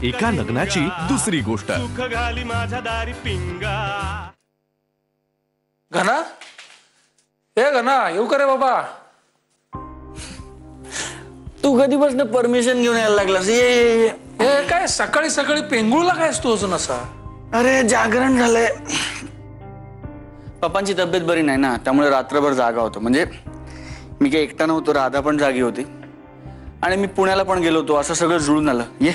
एका लग्नाची दुसरी गोष्ट. सुख घाली माझ्या दारी पिंगा. घना ए घना येऊ का रे बाबा. तू कधीपासून परमिशन घेऊन यायला लागलास. ये हे काय सकाळी सकाळी पेंगुळला काय असतो अजून असा. अरे जागरण झालंय. पप्पांची तब्येत बरी नाही ना, त्यामुळे रात्रभर जागा होतो. म्हणजे मी काही एकटा नव्हतो, राधा पण जागी होती आणि मी पुण्याला पण गेलो होतो. असं सगळं जुळून आलं. ये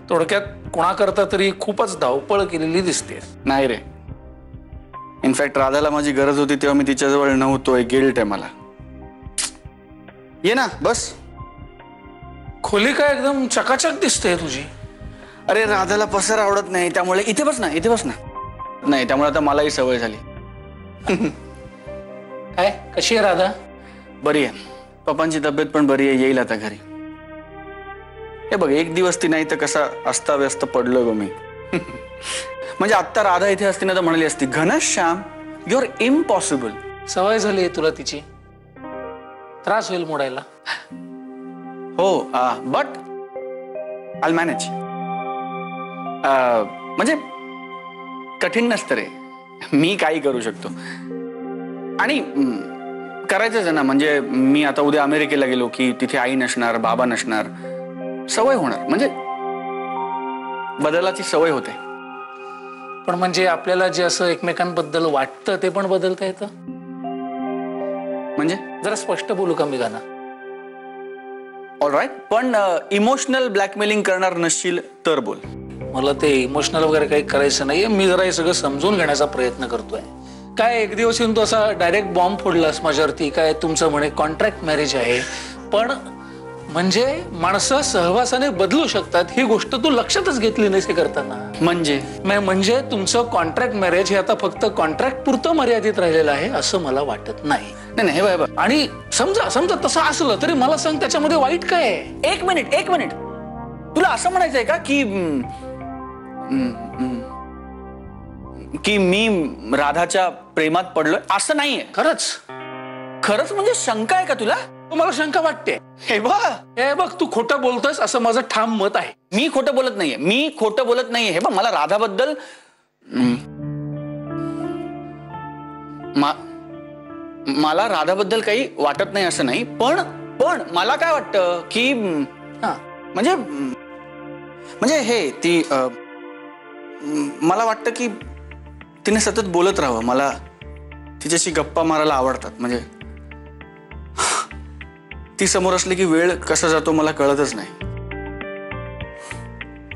थोडक्यात कोणाकरता तरी खूपच धावपळ केलेली दिसते. नाही रे, इनफॅक्ट राधाला माझी गरज होती तेव्हा मी तिच्याजवळ नव्हतोय. गिल्ट आहे मला. ये ना बस. खोली काय एकदम चकाचक दिसते तुझी. अरे राधाला पसर आवडत नाही, त्यामुळे इथे बस ना, इथे बस ना. नाही, त्यामुळे आता मलाही सवय झाली. काय कशी आहे राधा. बरी आहे. पप्पांची तब्येत पण बरी आहे. येईल आता घरी. हे बघ, एक दिवस ती नाही तर कसा अस्ताव्यस्त पडलो ग मी. म्हणजे आत्ता राधा इथे असती ना तर म्हणाली असती, घनश्याम यू आर इम्पॉसिबल. सवय झाली तुला तिची. त्रास होईल मोडायला. हो, बट आय मॅनेज. म्हणजे कठीण नसतं रे. मी काही करू शकतो. आणि करायचंच आहे ना. म्हणजे मी आता उद्या अमेरिकेला गेलो की तिथे आई नसणार, बाबा नसणार. सवय होणार. म्हणजे बदलाची सवय होते. पण म्हणजे आपल्याला जे असं एकमेकांबद्दल वाटतं ते पण बदलता येतं. म्हणजे जरा स्पष्ट बोलू का मी गाणं. ऑलराईट, पण इमोशनल ब्लॅकमेलिंग करणार नसशील तर बोल. मला ते इमोशनल वगैरे काही करायचं नाहीये. मी जरा हे सगळं समजून घेण्याचा प्रयत्न करतोय. काय एक दिवस येऊन तू असा डायरेक्ट बॉम्ब फोडलास माझ्यावरती. काय तुमचं म्हणे कॉन्ट्रॅक्ट मॅरेज आहे, पण म्हणजे माणसं सहवासाने बदलू शकतात ही गोष्ट तू लक्षातच घेतली नाहीस हे करताना. म्हणजे तुमचं कॉन्ट्रॅक्ट मॅरेज हे आता फक्त कॉन्ट्रॅक्ट पुरतं मर्यादित राहिलेलं आहे असं मला वाटत नाही. नाही हे बाबा. आणि समजा तसं असलं तरी मला सांग त्याच्यामध्ये वाईट काय आहे. एक मिनिट. तुला असं म्हणायचंय का की मी राधाच्या प्रेमात पडलोय असं नाहीये. खरंच म्हणजे शंका आहे का तुला. मला शंका वाटते. हे बघ तू खोटं बोलतोयस असं माझं ठाम मत आहे. मी खोटं बोलत नाहीये. हे बघ, मला राधाबद्दल मला राधाबद्दल काही वाटत नाही असं नाही. पण मला काय वाटतं की म्हणजे हे ती मला वाटतं की तिने सतत बोलत राहावं. मला तिच्याशी गप्पा मारायला आवडतात. म्हणजे ती समोर असली की वेळ कसा जातो मला कळतच नाही.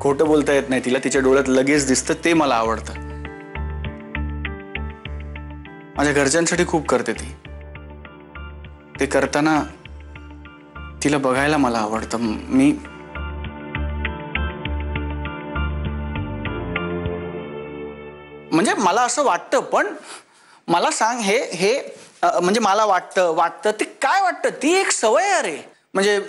खोटं बोलता येत नाही तिला. तिच्या डोळ्यात लगेच दिसतं, ते मला आवडतं. माझ्या घरच्यांसाठी खूप करते ती. ते करताना तिला बघायला मला आवडतं. म्हणजे मला असं वाटतं. पण मला सांग, हे म्हणजे मला वाटतं ते काय वाटतं. ती एक सवय आहे रे. म्हणजे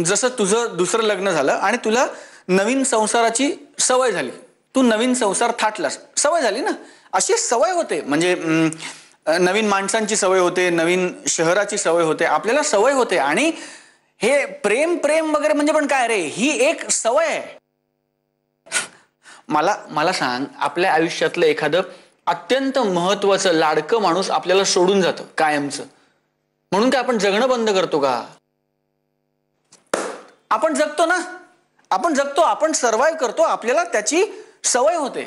जसं तुझं दुसरं लग्न झालं आणि तुला नवीन संसाराची सवय झाली. तू नवीन संसार थाटलास, सवय झाली ना. अशी सवय होते. म्हणजे नवीन माणसांची सवय होते, नवीन शहराची सवय होते, आपल्याला सवय होते. आणि हे प्रेम वगैरे म्हणजे पण काय रे, ही एक सवय आहे. मला सांग, आपल्या आयुष्यातलं एखादं अत्यंत महत्वाचं लाडकं माणूस आपल्याला सोडून जातं कायमचं, म्हणून काय आपण जगणं बंद करतो का. आपण जगतो ना. आपण सर्व्हाइव्ह करतो. आपल्याला त्याची सवय होते.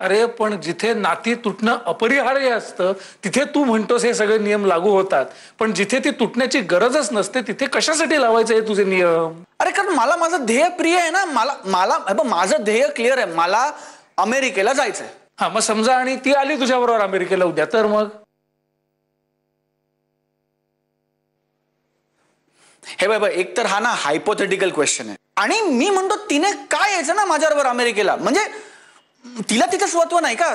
अरे पण जिथे नाती तुटणं अपरिहार्य असतं तिथे तू म्हणतोस हे सगळे नियम लागू होतात. पण जिथे ती तुटण्याची गरजच नसते तिथे कशासाठी लावायचे हे तुझे नियम. अरे कारण मला माझं ध्येय प्रिय आहे ना. मला माझं ध्येय क्लिअर आहे. मला अमेरिकेला जायचंय. हा, मग समजा आणि ती आली तुझ्या बरोबर अमेरिकेला उद्या, तर मग हे बाबा, एक तर हा ना हायपोथेटिकल क्वेश्चन आहे. आणि मी म्हणतो तिने काय यायचं ना माझ्याबरोबर अमेरिकेला. म्हणजे तिला तिचं स्वत्व नाही का.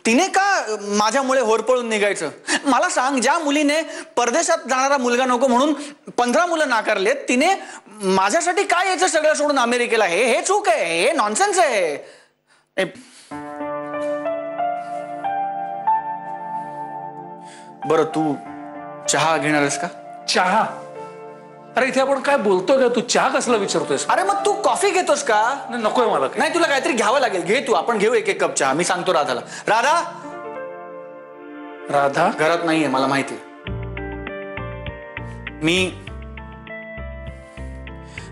तिने का माझ्यामुळे होरपळून निघायचं. मला सांग, ज्या मुलीने परदेशात जाणारा मुलगा नको म्हणून 15 मुलं नाकारलेत, तिने माझ्यासाठी काय यायचं सगळं सोडून अमेरिकेला. हे चूक आहे. हे नॉनसेन्स आहे. बरं, तू चहा घेणार आहेस का. चहा. अरे इथे आपण काय बोलतोय का? तू चहा कसला विचारतोयस? अरे मग तू कॉफी घेतोस का? नकोय मला काही. नाही तुला काहीतरी घ्यावं लागेल. घे तू, आपण घेऊ एक कप चहा. मी सांगतो राधाला. राधा राधा घरात नाहीये मला माहिती.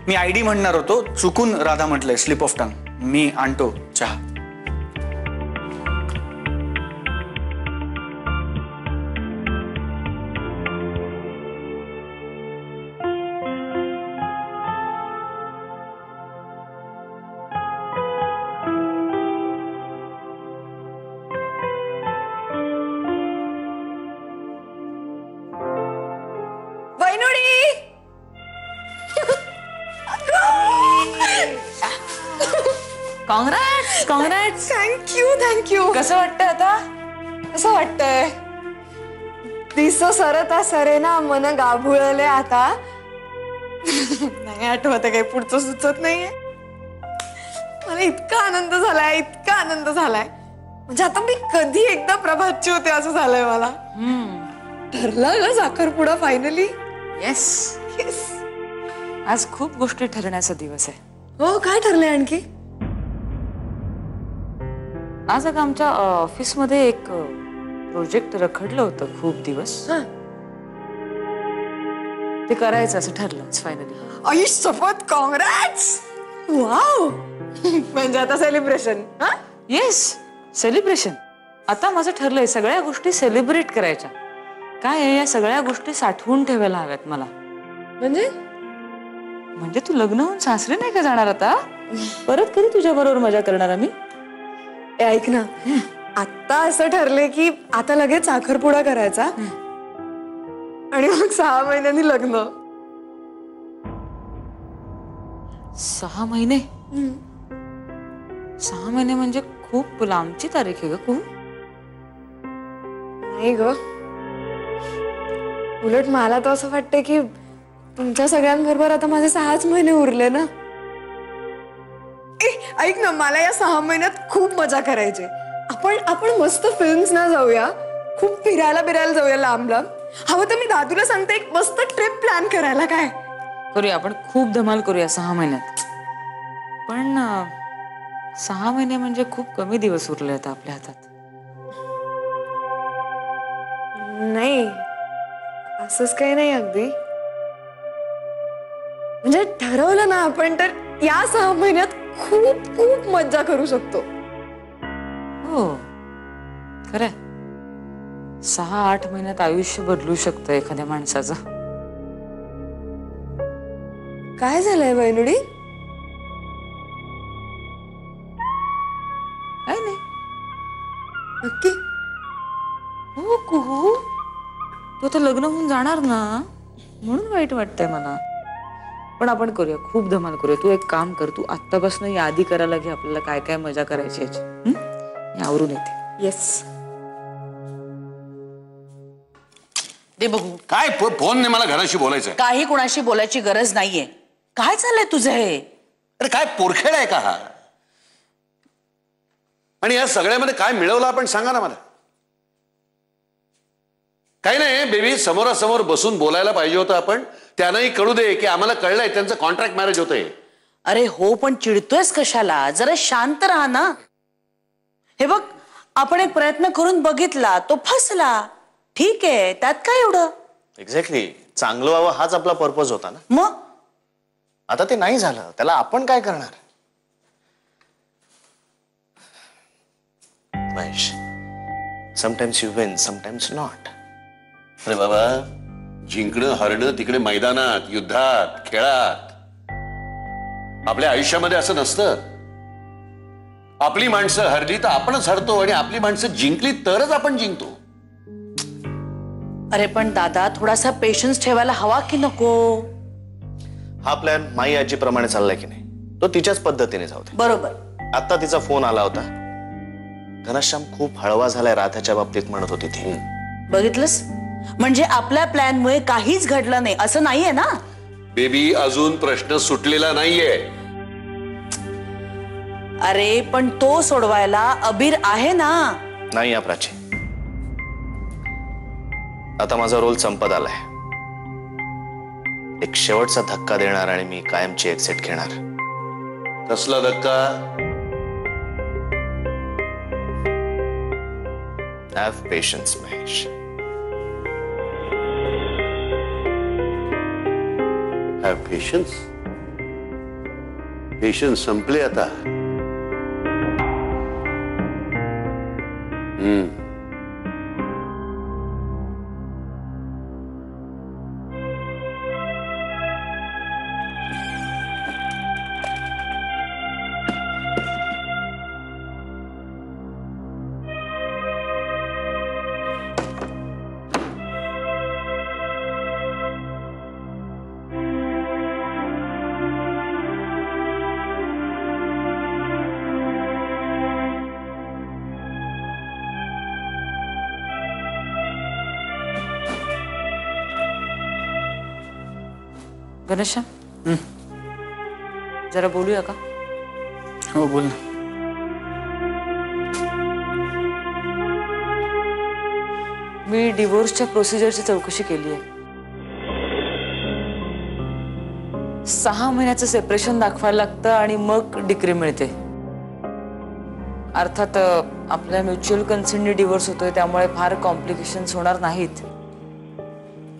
मी आयडी म्हणणार होतो, चुकून राधा म्हटलंय. Slip of tongue. मी आणतो चहा. Congrats congrats. थँक्यू. कसं वाटतंय आता? कसं वाटतंय? दिस सरता सरेना मन गाभुळले आता. नाही आठवत काही पुढचं सुचत नाहीये मला. इतका आनंद झालाय, इतका आनंद झालाय. म्हणजे आता मी कधी एकदा प्रभातची होते असं झालंय मला. ठरला ग साखरपुडा फायनली. Yes yes. आज खूप गोष्टी ठरण्याचा दिवस आहे. हो काय ठरलंय आणखी? आज अगं आमच्या ऑफिसमध्ये एक प्रोजेक्ट रखडलं होतं खूप दिवस. ते करायचं असं ठरलं फायनली. आई शपथ. कॉंग्रॅट्स. वाव. म्हणजे आता सेलिब्रेशन. Yes celebration. आता माझं ठरलंय सगळ्या गोष्टी सेलिब्रेट करायच्या. काय आहे, या सगळ्या गोष्टी साठवून ठेवायला हव्यात मला. म्हणजे तू लग्न होऊन सासरे नाही का जाणार आता? परत कधी तुझ्या बरोबर मजा करणार आम्ही. ऐक ना, आता असं ठरले की आता लगेच साखरपुडा करायचा आणि मग 6 महिन्यांनी लग्न. 6 महिने? 6 महिने म्हणजे खूप लांबची तारीख आहे ग खूप. नाही ग, उलट मला तर असं वाटतंय की तुमच्या सगळ्यांबरोबर आता माझे 6च महिने उरले ना. ऐक ना, मला या 6 महिन्यात खूप मजा करायची. आपण मस्त फिल्म्स ना जाऊया, खूप फिरायला जाऊया लांब लांब. हवं तर मी दादूला सांगते एक मस्त ट्रिप प्लॅन करायला. काय करूया आपण? खूप धमाल करूया 6 महिन्यात. पण 6 महिने म्हणजे खूप कमी दिवस उरले आता आपल्या हातात. नाही असंच काही नाही अगदी. म्हणजे ठरवलं ना आपण तर या 6 महिन्यात खूप खूप मज्जा करू शकतो. हो खरंय. 6-8 महिन्यात आयुष्य बदलू शकतं एखाद्या माणसाचं. काय झालंय वैनुडी? काय नाही. नक्की? हो कुहू, तू आता लग्न होऊन जाणार ना म्हणून वाईट वाटतंय मला. पण आपण करूया, खूप धमाल करूया. तू एक काम कर, तू आत्तापासून यादी करायला घे आपल्याला काय काय मजा करायची याची. मी आवरून येते. येस. दे बघू. काय फोन मला घराशी बोलायचंय. काही कोणाशी बोलायची गरज नाहीये. काय चाललंय तुझं हे? अरे काय पोरखेड आहे का हा? आणि या सगळ्यामध्ये काय मिळवलं आपण सांगा ना मला. काही नाही बेबी, समोरासमोर बसून बोलायला पाहिजे होतं आपण. त्यांनाही कळू दे की आम्हाला कळलंय त्यांचं कॉन्ट्रॅक्ट मॅरेज होतंय. अरे हो, पण चिडतोयस कशाला? जरा शांत राहा ना. हे बघ, आपण एक प्रयत्न करून बघितला, तो फसला. ठीक आहे, त्यात काय एवढं? एक्झॅक्टली. चांगलं व्हावं हाच आपला पर्पज होता ना. मग आता ते नाही झालं, त्याला आपण काय करणार? Mahesh, sometimes you win, sometimes not. अरे बाबा, जिंकणं हरणं तिकडे मैदानात, युद्धात, खेळात. आपल्या आयुष्यामध्ये असं नसतं. आपली माणसं हरली तर आपणच हरतो आणि आपली माणसं जिंकली तरच आपण जिंकतो. अरे पण दादा, थोडासा पेशन्स ठेवायला हवा की नको? हा प्लॅन माई आजीप्रमाणे चाललाय की नाही, तो तिच्याच पद्धतीने जाऊ दे. बरोबर. आता तिचा फोन आला होता. घनश्याम खूप हळवा झालाय राधाच्या बाबतीत म्हणत होती ती. बघितलंस, म्हणजे आपल्या प्लॅनमुळे काहीच घडलं नाही असं नाहीये ना. बेबी, अजून प्रश्न सुटलेला नाहीये. अरे पण तो सोडवायला अबीर आहे ना. नाही या प्राची, आता माझा रोल संपत आलाय. एक शेवटचा धक्का देणार आणि मी कायमची एक्झिट घेणार. कसला धक्का? Have patience Mahesh. Have patience? Patience संपले आता. घनश्याम जरा बोलूया का? हो बोल ना. मी डिवोर्सच्या प्रोसिजरची चौकशी केली आहे. 6 महिन्याचं सेपरेशन दाखवायला लागतं आणि मग डिक्री मिळते. अर्थात आपल्या म्युच्युअल कन्सेंटने डिवोर्स होतोय त्यामुळे फार कॉम्प्लिकेशन्स होणार नाहीत.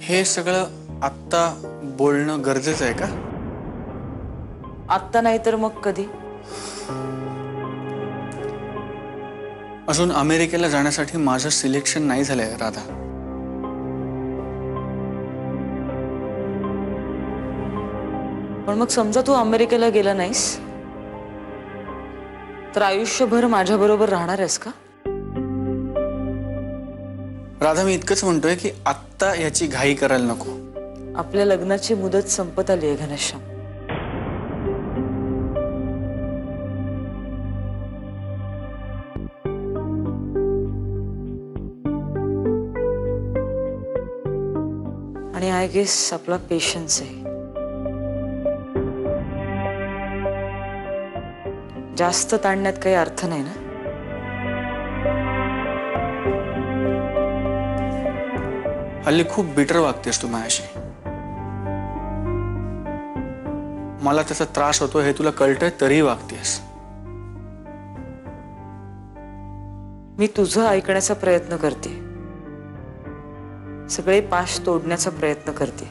हे सगळं आत्ता बोलणं गरजेचं आहे का? आत्ता नाही तर मग कधी? अजून अमेरिकेला जाण्यासाठी माझं सिलेक्शन नाही झालंय राधा. पण मग समजा तू अमेरिकेला गेला नाहीस तर आयुष्यभर माझ्या बरोबर राहणार आहेस का? राधा मी इतकंच म्हणतोय की आत्ता याची घाई करायला नको. आपल्या लग्नाची मुदत संपत आली आहे घनश्याम. आणि आय गेस आपला पेशन्स आहे. जास्त ताणण्यात काही अर्थ नाही ना. हल्ली खूप बिटर वागतेस तू माझ्याशी. मला त्याचा त्रास होतो हे तुला कळतंय तरीही वागतेस. मी तुझं ऐकण्याचा प्रयत्न करते. सगळे पाश तोडण्याचा प्रयत्न करते.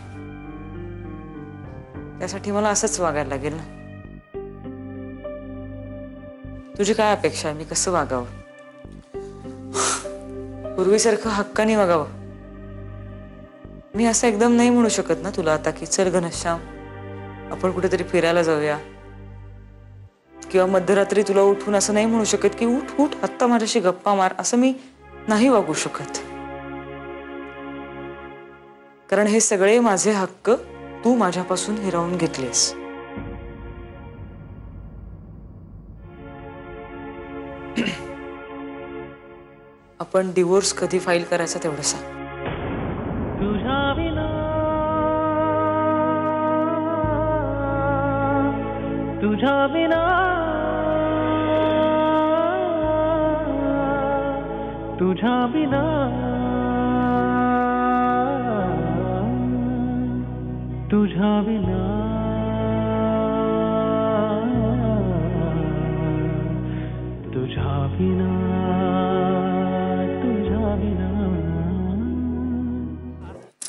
त्यासाठी मला असंच वागायला लागेल ना. तुझी काय अपेक्षा आहे? मी कसं वागावं? पूर्वीसारखं हक्काने वागावं? मी असं एकदम नाही म्हणू शकत ना तुला आता की चल घनश्याम आपण कुठेतरी फिरायला जाऊया, किंवा मध्यरात्री तुला उठून असं नाही म्हणू शकत की उठ उठ आत्ता माझ्याशी गप्पा मार. असं मी नाही वागू शकत. कारण हे सगळे माझे हक्क तू माझ्यापासून हिरावून घेतलेस. आपण डिवोर्स कधी फाईल करायचा तेवढं सांग. तुझ्या विना तुझ्या विना तुझ्या विना तुझ्या विना तुझ्या विना तुझ्या विना.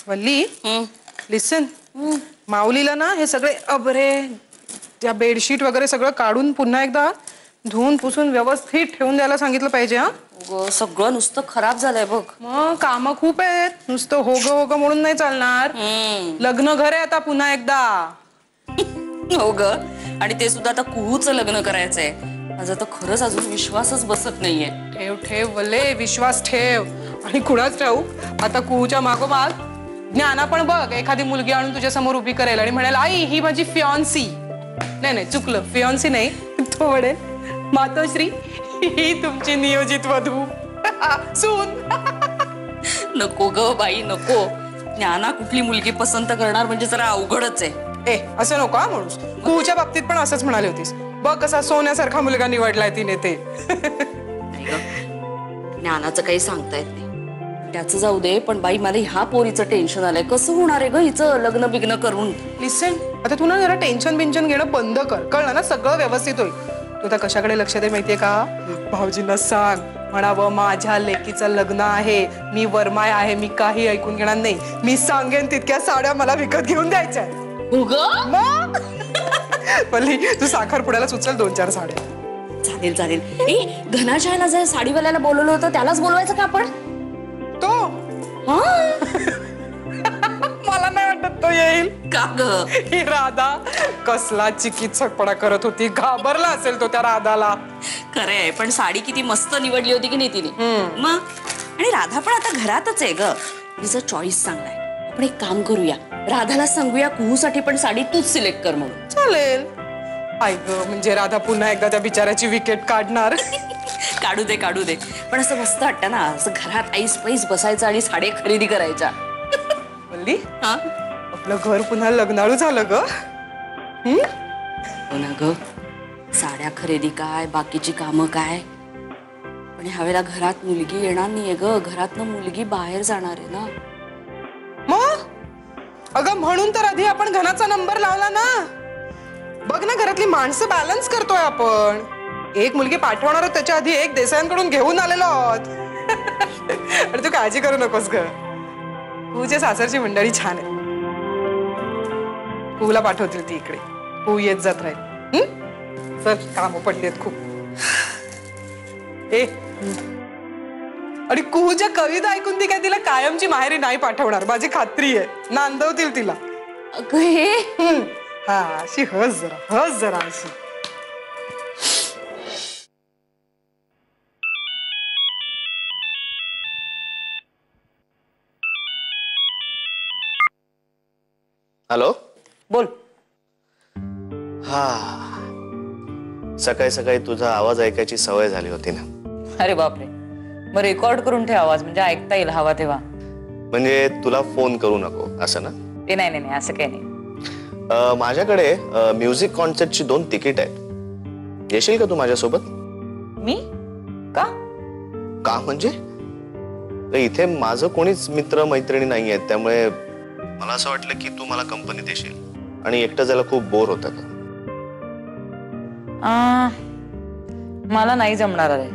वल्ली लिसन, माऊलीला ना हे सगळे अबरे त्या बेडशीट वगैरे सगळं काढून पुन्हा एकदा धुवून पुसून व्यवस्थित ठेवून द्यायला सांगितलं पाहिजे. हा सगळं नुसतं खराब झालंय बघ. मग काम खूप आहेत. नुसतं होग होग म्हणून नाही चालणार. लग्न घर आहे आता पुन्हा एकदा. हो ग, आणि ते सुद्धा आता कुहूचं लग्न करायचंय. माझा तर खरंच अजून विश्वासच बसत नाहीये. ठेव ठेव वले विश्वास ठेव. आणि कुणाच ठाऊ आता कुहूच्या मागोमाग ज्ञाना पण बघ एखादी मुलगी आणून तुझ्या समोर उभी करेल आणि म्हणाल आई ही माझी फियॉन्सी. नाही नाही चुकलं, फियॉन्सी नाही. तो म्हणेल मातोश्री ही तुमची नियोजित वधू सून. नको ग बाई नको. ज्ञाना कुठली मुलगी पसंत करणार म्हणजे जरा अवघडच आहे. ए असं नको हा म्हणूस. कुहूच्या बाबतीत पण असंच म्हणाले होतीस. बघ कसा सोन्यासारखा मुलगा निवडलाय तिने ते. ज्ञानाचं काही सांगता येत नाही. त्याचं जाऊ दे, पण बाई मला ह्या पोरीचं टेन्शन आलंय. कसं होणार आहे ग हिचं लग्न बिग्न करून? लिसन, आता तू ना जरा टेन्शन बिन्शन घेणं बंद कर. कळलं ना, सगळं व्यवस्थित होईल. तू आता कशाकडे लक्ष दे माहितीये का? भाऊजींना सांग, म्हणावं माझ्या लेकीचं लग्न आहे, मी वरमाय आहे, मी काही ऐकून घेणार नाही. मी सांगेन तितक्या साड्या मला विकत घेऊन द्यायच्या. पल्ली, तू साखरपुड्याला सुचल 2-4 साड्या. चालेल चालेल. ए, घनाशायला जर साडीवाल्याला बोलवलं होतं त्यालाच बोलवायचं का आपण? तो मला नाही वाटत तो येईल. का ग? ही राधा कसला चिकित्सकपणा करत होती, घाबरला असेल तो त्या राधाला. खरंय, पण साडी किती मस्त निवडली होती की नाही तिने? मग आणि राधा पण आता घरातच आहे ग. तिचा चॉईस चांगलाय. आपण एक काम करूया, राधाला सांगूया कुहूसाठी पण साडी तूच सिलेक्ट कर म्हणून. चालेल. ऐक, म्हणजे राधा पुन्हा एकदा त्या बिचाऱ्याची विकेट काढणार. काढू दे काढू दे, पण असं मस्त वाटतं ना, असं घरात ऐस पैस बसायचं आणि साड्या खरेदी करायच्या. बोलली हा, आपलं घर पुन्हा लग्नाळू झालं ग. हो ना ग, साड्या खरेदी काय, बाकीची कामं काय. पण ह्यावेळेला घरात मुलगी येणार नाहीये ग, घरातनं मुलगी बाहेर जाणार आहे ना. मग अगं म्हणून तर आधी आपण घनाचा नंबर लावला ना. बघ ना, घरातली माणसं बॅलन्स करतोय आपण. एक मुलगी पाठवणार आहोत, त्याच्या आधी एक देसायांकडून घेऊन आलेलो आहोत. आणि तू काळजी करू नकोस ग, तुझ्या सासरची मंडळी छान आहे. कुला पाठवतील ती इकडे, तू येत जात राहील. चल, कामं पडली आहेत खूप. ए, आणि कुहूच्या कविता ऐकून ती काय तिला कायमची माहेरी नाही पाठवणार, माझी खात्री आहे. नांदवतील तिला. अगं हे हा, अशी हस जरा अशी. हॅलो, बोल. हा, सकाळी सकाळी तुझा आवाज ऐकायची सवय झाली होती ना. अरे बापरे, मग रेकॉर्ड करून ठेव आवाज, म्हणजे ऐकता येईल हवा तेव्हा. म्हणजे तुला फोन करू नको असं ना? ते नाही नाही, असं काही नाही. माझ्याकडे म्युझिक कॉन्सर्टची 2 तिकीट आहेत. येशील का तू माझ्यासोबत? मी का? का म्हणजे इथे माझं कोणीच मित्र मैत्रिणी नाही आहेत, त्यामुळे मला असं वाटलं की तू मला कंपनी देशील. आणि एकटं जायला खूप बोर होतं का? मला नाही जमणार आहे.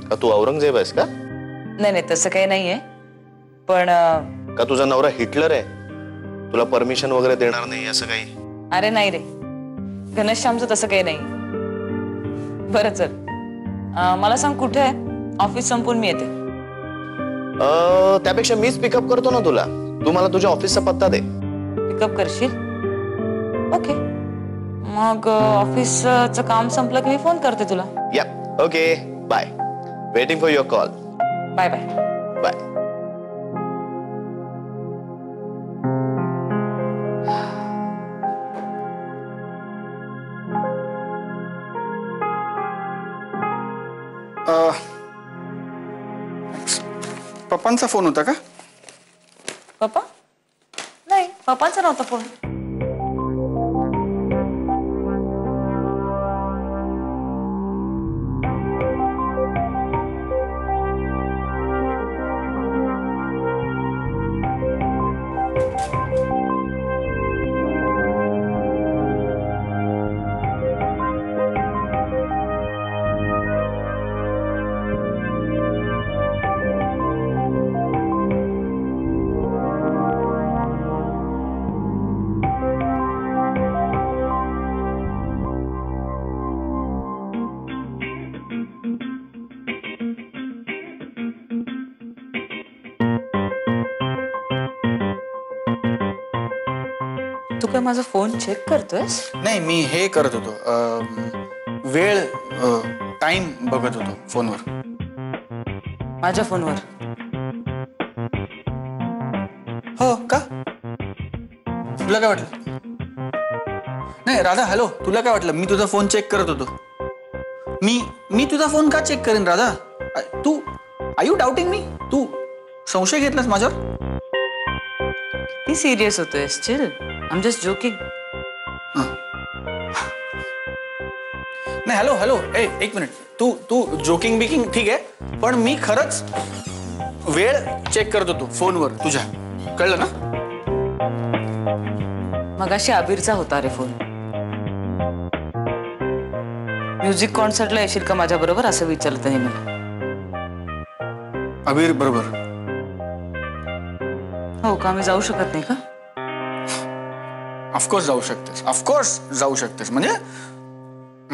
का तू औरंगजेब आहेस का? नाही नाही, तसं काही नाहीये. पण का तुझा नवरा हिटलर आहे, तुला परमिशन वगैरे देणार नाही असं काही? अरे नाही रे, घनश्यामचं तसं काही नाही. बरं चल, मला सांग कुठे आहे? ऑफिस संपून मी येते. त्यापेक्षा मीच पिकअप करतो ना तुला. तू मला तुझ्या ऑफिसचा पत्ता दे. पिकअप करशील? ओके, मग ऑफिसचं काम संपलं की मी फोन करते तुला. या, okay, bye. Waiting for your call. Bye bye. Bye. पप्पांचा फोन होता का? पप्पा? नाही, पप्पांचा नव्हता फोन. तू काय माझा फोन चेक करतोयस? नाही, मी हे करत होतो, वेळ टाइम बघत होतो फोनवर. माझ्या फोनवर? हो का? तुला काय वाटलं? नाही राधा, हॅलो, तुला काय वाटलं मी तुझा फोन चेक करत होतो? मी तुझा फोन का चेक करेन राधा? तू आर यू डाउटिंग मी? तू संशय घेतलास माझ्यावर? किती सिरियस होतोय? Still I am just joking. नाही, हॅलो, एक मिनिट. तू जोकिंग बिकिंग ठीक आहे, पण मी खरंच वेळ चेक करतो तू फोनवर तुझ्या, कळलं ना? मगाशी अबीरचा होता रे फोन. म्युझिक कॉन्सर्टला येशील का माझ्या बरोबर असं विचारलं त्याने मला. अबीर बरोबर? हो का, मी जाऊ शकत नाही का? ऑफकोर्स जाऊ शकतेस, ऑफकोर्स जाऊ शकतेस. म्हणजे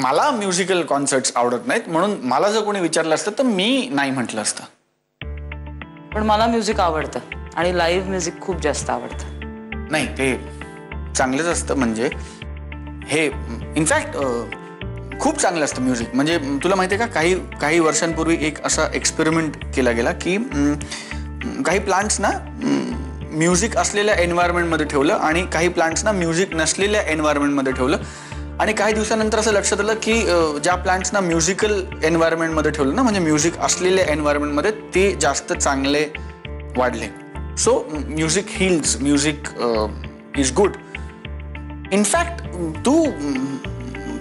मला म्युझिकल कॉन्सर्ट्स आवडत नाहीत, म्हणून मला जर कोणी विचारलं असतं तर मी नाही म्हटलं असतं. पण मला म्युझिक आवडतं आणि लाईव्ह म्युझिक खूप जास्त आवडतं. नाही ते चांगलंच असतं. म्हणजे हे इनफॅक्ट खूप चांगलं असतं म्युझिक. म्हणजे तुला माहिती आहे का, काही वर्षांपूर्वी एक असा एक्सपेरिमेंट केला गेला की काही प्लांट्सना म्युझिक असलेल्या एन्व्हायरमेंटमध्ये ठेवलं आणि काही प्लांट्सना म्युझिक नसलेल्या एन्व्हायरमेंटमध्ये ठेवलं. आणि काही दिवसानंतर असं लक्षात आलं की ज्या प्लांट्सना म्युझिकल एन्व्हायरमेंटमध्ये ठेवलं ना, म्हणजे म्युझिक असलेल्या एन्व्हायरमेंटमध्ये, ते जास्त चांगले वाढले. So music hills, music is good. In fact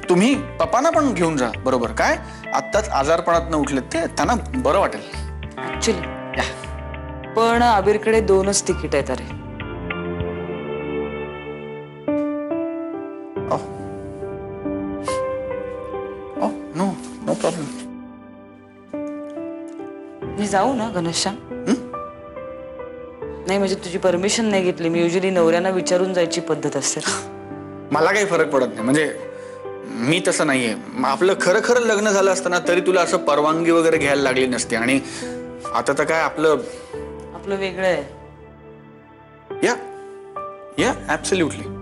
तुम्ही पप्पांना पण घेऊन जा बरोबर. काय आत्ताच आजारपणात उठलेत ते, त्यांना बरं वाटेल ऍक्च्युली. पण अबीरकडे 2च तिकीट आहेत. अरे नो नो प्रॉब्लेम. मी जाऊ ना घनश्याम? नाही म्हणजे तुझी परमिशन नाही घेतली. मी युजली नवऱ्यांना विचारून जायची पद्धत असते. मला काही फरक पडत नाही. म्हणजे मी तसं नाहीये. आपलं खरं खरं लग्न झालं असताना तरी तुला असं परवानगी वगैरे घ्यायला लागली नसते. आणि आता तर काय आपलं वेगळं आहे. या ऍब्सोल्युटली.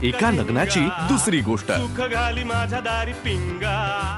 एका लग्नाची दुसरी गोष्ट. सुख घाली माझ्या दारी पिंगा.